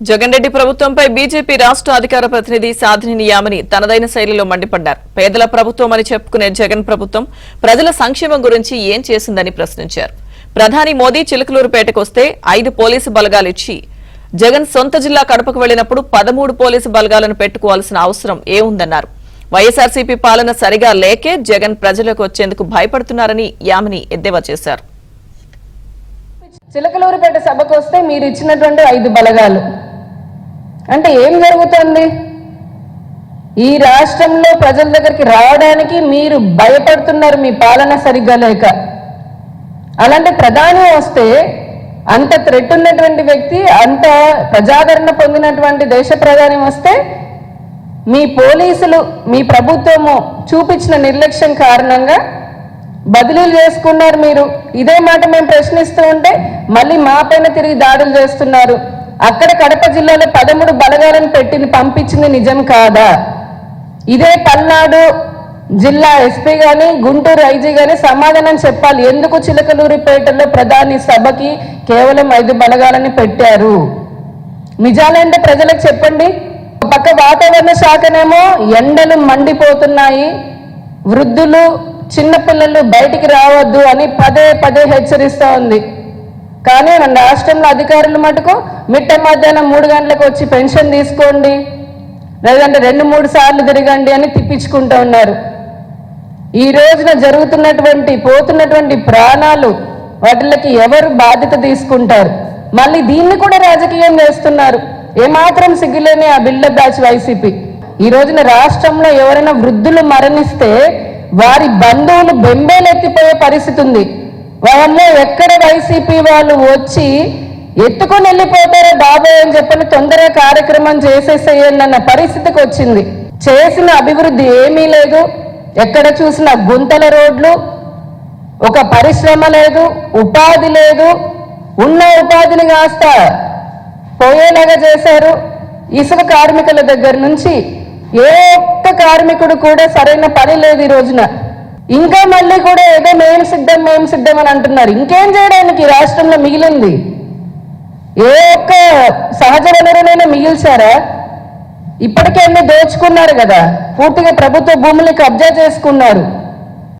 జగన్ రెడ్డి ప్రభుత్వంపై బీజేపీ రాష్ట్ర అధికార ప్రతినిధి సాధిని యామిని తనదైన శైలిలో మండిపడ్డారు. పేదల ప్రభుత్వం అని చెప్పుకునే జగన్ ప్రభుత్వం ప్రజల సంక్షేమం గురించి ఏం చేసిందని ప్రశ్నించారు. ప్రధాని మోదీ చిలకలూరుపేటకు వస్తే 5 పోలీసు బలగాలు ఇచ్చి జగన్ సొంత జిల్లా కడపకు వెళ్లినప్పుడు 13 పోలీసు బలగాలను పెట్టుకోవాల్సిన అవసరం ఏముందన్నారు. వైఎస్ఆర్సీపీ పాలన సరిగా లేకే జగన్ ప్రజలకు వచ్చేందుకు భయపడుతున్నారని యామిని ఎద్దేవా చేశారు. చిలకలూరుపేట సభకు వస్తే మీరు ఇచ్చినటువంటి 5 బలగాలు అంటే ఏం జరుగుతుంది? ఈ రాష్ట్రంలో ప్రజల దగ్గరికి రావడానికి మీరు భయపడుతున్నారు, మీ పాలన సరిగ్గా లేక. అలాంటి ప్రధాని వస్తే, అంత థ్రెట్ ఉన్నటువంటి వ్యక్తి, అంత ప్రజాదరణ పొందినటువంటి దేశ ప్రధాని వస్తే మీ పోలీసులు, మీ ప్రభుత్వము చూపించిన నిర్లక్ష్యం కారణంగా బదిలీలు చేసుకున్నారు. మీరు ఇదే మాట మేము ప్రశ్నిస్తూ ఉంటే మళ్ళీ మా పైన తిరిగి దాడులు చేస్తున్నారు. అక్కడ కడప జిల్లాలో 13 బలగాలను పంపించింది నిజం కాదా? ఇదే పల్నాడు జిల్లా ఎస్పీ గాని, గుంటూరు ఐజీ గాని సమాధానం చెప్పాలి. ఎందుకు చిలకలూరిపేటలో ప్రధాని సభకి కేవలం 5 బలగాలని పెట్టారు? నిజాలేంటో ప్రజలకు చెప్పండి. పక్క వాతావరణ శాఖనేమో ఎండలు మండిపోతున్నాయి, వృద్ధులు చిన్నపిల్లలు బయటికి రావద్దు అని పదే హెచ్చరిస్తూ ఉంది. కానీ మన రాష్ట్రంలో అధికారులు మటుకు మిట్ట మధ్యాహ్నం 3 గంటలకు వచ్చి పెన్షన్ తీసుకోండి, లేదంటే 2-3 సార్లు తిరగండి అని తిప్పించుకుంటూ ఉన్నారు. ఈ రోజున పోతున్నటువంటి ప్రాణాలు, వాటికి ఎవరు బాధ్యత తీసుకుంటారు? మళ్ళీ దీన్ని కూడా రాజకీయం చేస్తున్నారు. ఏమాత్రం సిగ్గులేని ఆ బిల్డప్ బ్యాచ్ వైసీపీ. ఈ రోజున రాష్ట్రంలో ఎవరైనా వృద్ధులు మరణిస్తే వారి బంధువులు బెంబేలెత్తిపోయే పరిస్థితి ఉంది. వాళ్ళలో ఎక్కడ వైసీపీ వాళ్ళు వచ్చి ఎత్తుకొని వెళ్ళిపోతారో బాబాయ్ అని చెప్పని తొందరగా కార్యక్రమం చేసేసేయండి అన్న పరిస్థితికి వచ్చింది. చేసిన అభివృద్ధి ఏమీ లేదు. ఎక్కడ చూసినా గుంతల రోడ్లు, ఒక పరిశ్రమ లేదు, ఉపాధి లేదు. ఉన్న ఉపాధిని కాస్త పోయేలాగా చేశారు. ఇసుక కార్మికుల దగ్గర నుంచి ఏ ఒక్క కార్మికుడు కూడా సరైన పని లేదు ఈ రోజున. ఇంకా మళ్ళీ కూడా ఏదో మేము సిద్ధం అని అంటున్నారు. ఇంకేం చేయడానికి రాష్ట్రంలో మిగిలింది? ఏ ఒక్క సహజ వనరులైనా మిగిల్చారా? ఇప్పటికే అన్ని దోచుకున్నారు కదా, పూర్తిగా ప్రభుత్వ భూముల్ని కబ్జా చేసుకున్నారు.